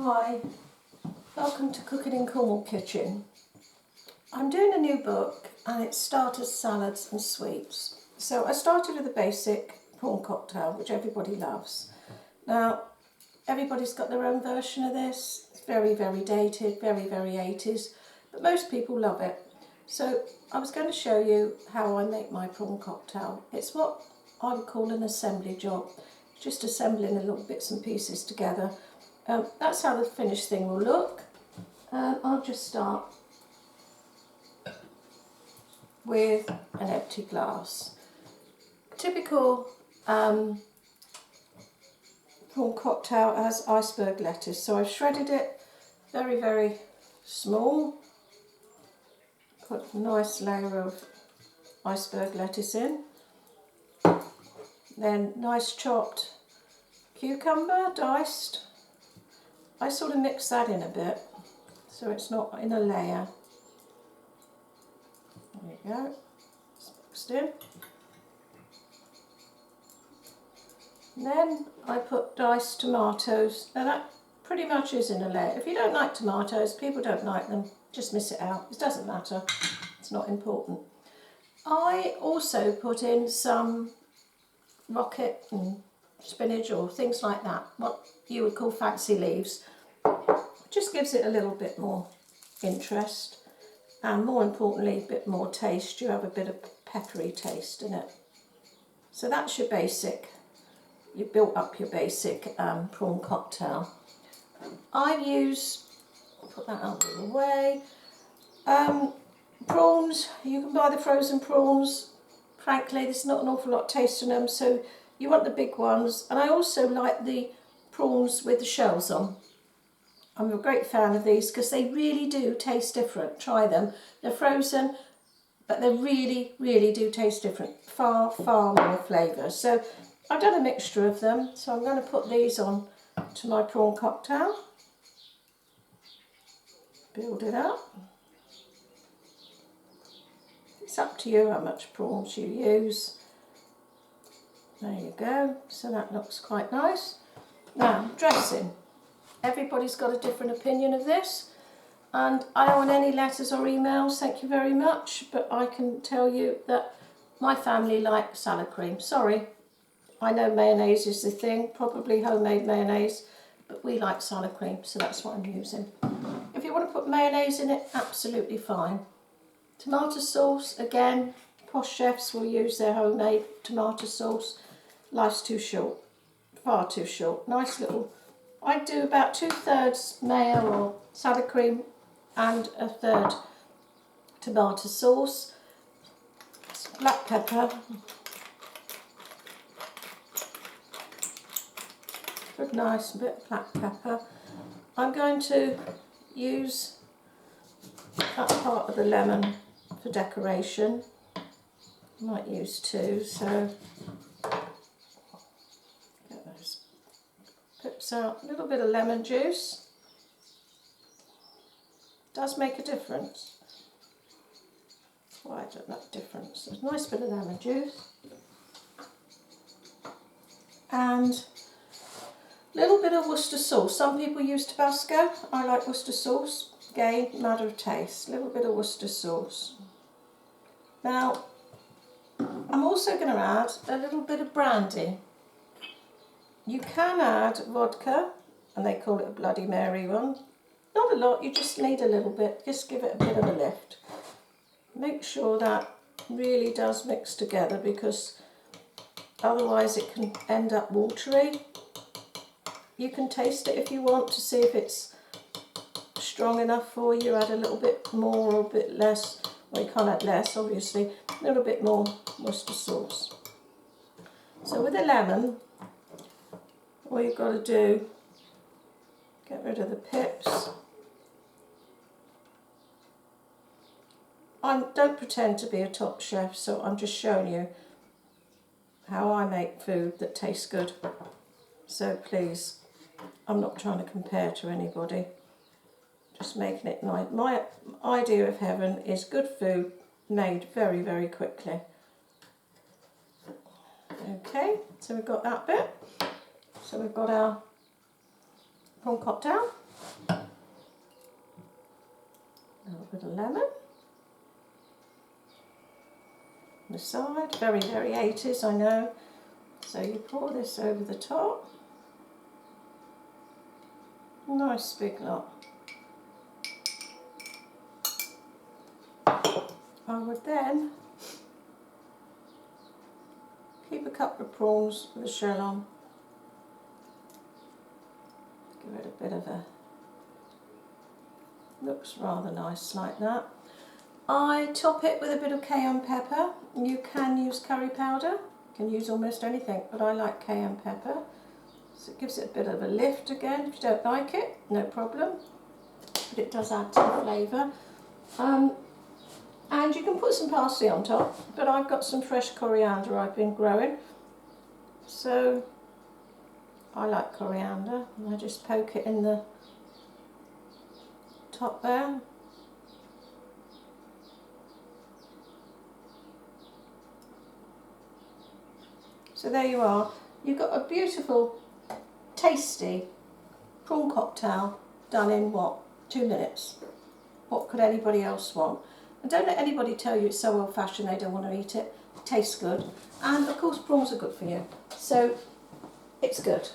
Hi, welcome to Cooking in Cornwall Kitchen. I'm doing a new book and it's starters, salads and sweets. So I started with a basic prawn cocktail, which everybody loves. Now, everybody's got their own version of this. It's very, very dated, very, very 80s, but most people love it. So I was going to show you how I make my prawn cocktail. It's what I would call an assembly job, just assembling the little bits and pieces together. That's how the finished thing will look. I'll just start with an empty glass. Typical prawn cocktail has iceberg lettuce, so I've shredded it very, very small. Put a nice layer of iceberg lettuce in. Then nice chopped cucumber, diced. I sort of mix that in a bit so it's not in a layer. There you go, it's mixed in. And then I put diced tomatoes. Now that pretty much is in a layer. If you don't like tomatoes, people don't like them, just miss it out. It doesn't matter, it's not important. I also put in some rocket and spinach or things like that, what you would call fancy leaves. Just gives it a little bit more interest and more importantly a bit more taste. You have a bit of peppery taste in it. So that's your basic, you built up your basic prawn cocktail. I use, put that out of the way, prawns. You can buy the frozen prawns. Frankly, there's not an awful lot of taste in them, so you want the big ones. And I also like the prawns with the shells on. I'm a great fan of these because they really do taste different. Try them. They're frozen, but they really, really do taste different. Far, far more flavour. So I've done a mixture of them. So I'm going to put these on to my prawn cocktail. Build it up. It's up to you how much prawns you use. There you go. So that looks quite nice. Now, dressing. Everybody's got a different opinion of this, and I don't want any letters or emails, thank you very much, but I can tell you that my family like salad cream. Sorry, I know mayonnaise is the thing, probably homemade mayonnaise, but we like salad cream, so that's what I'm using. If you want to put mayonnaise in it, absolutely fine. Tomato sauce, again, posh chefs will use their homemade tomato sauce. Life's too short, far too short. Nice little, I do about 2/3 mayo or salad cream and 1/3 tomato sauce. Black pepper. Good nice bit of black pepper. I'm going to use that part of the lemon for decoration. I might use 2, so get those pips out. A little bit of lemon juice. Does make a difference. Why does that difference? There's a nice bit of lemon juice. And a little bit of Worcester sauce. Some people use Tabasco. I like Worcester sauce. Again, matter of taste. A little bit of Worcester sauce. Now, I'm also going to add a little bit of brandy. You can add vodka, and they call it a Bloody Mary one. Not a lot, you just need a little bit, just give it a bit of a lift. Make sure that really does mix together because otherwise it can end up watery. You can taste it if you want to see if it's strong enough for you. Add a little bit more or a bit less. Well, you can't add less, obviously. A little bit more Worcester sauce. So with the lemon, all you've got to do, get rid of the pips. I don't pretend to be a top chef, so I'm just showing you how I make food that tastes good. So please, I'm not trying to compare to anybody. Just making it nice. My idea of heaven is good food made very, very quickly. Okay, so we've got that bit. So we've got our prawn cocktail. little lemon. The side, very, very 80s, I know. So you pour this over the top. Nice big lot. I would then keep a couple of prawns with the shell on. Give it a bit of a, looks rather nice like that. I top it with a bit of cayenne pepper. You can use curry powder, you can use almost anything, but I like cayenne pepper. So it gives it a bit of a lift again. If you don't like it, no problem, but it does add to the flavour. And you can put some parsley on top, but I've got some fresh coriander I've been growing, so I like coriander, and I just poke it in the top there. So there you are. You've got a beautiful, tasty prawn cocktail done in what, 2 minutes? What could anybody else want? And don't let anybody tell you it's so old-fashioned they don't want to eat it. It tastes good, and of course prawns are good for you, so it's good.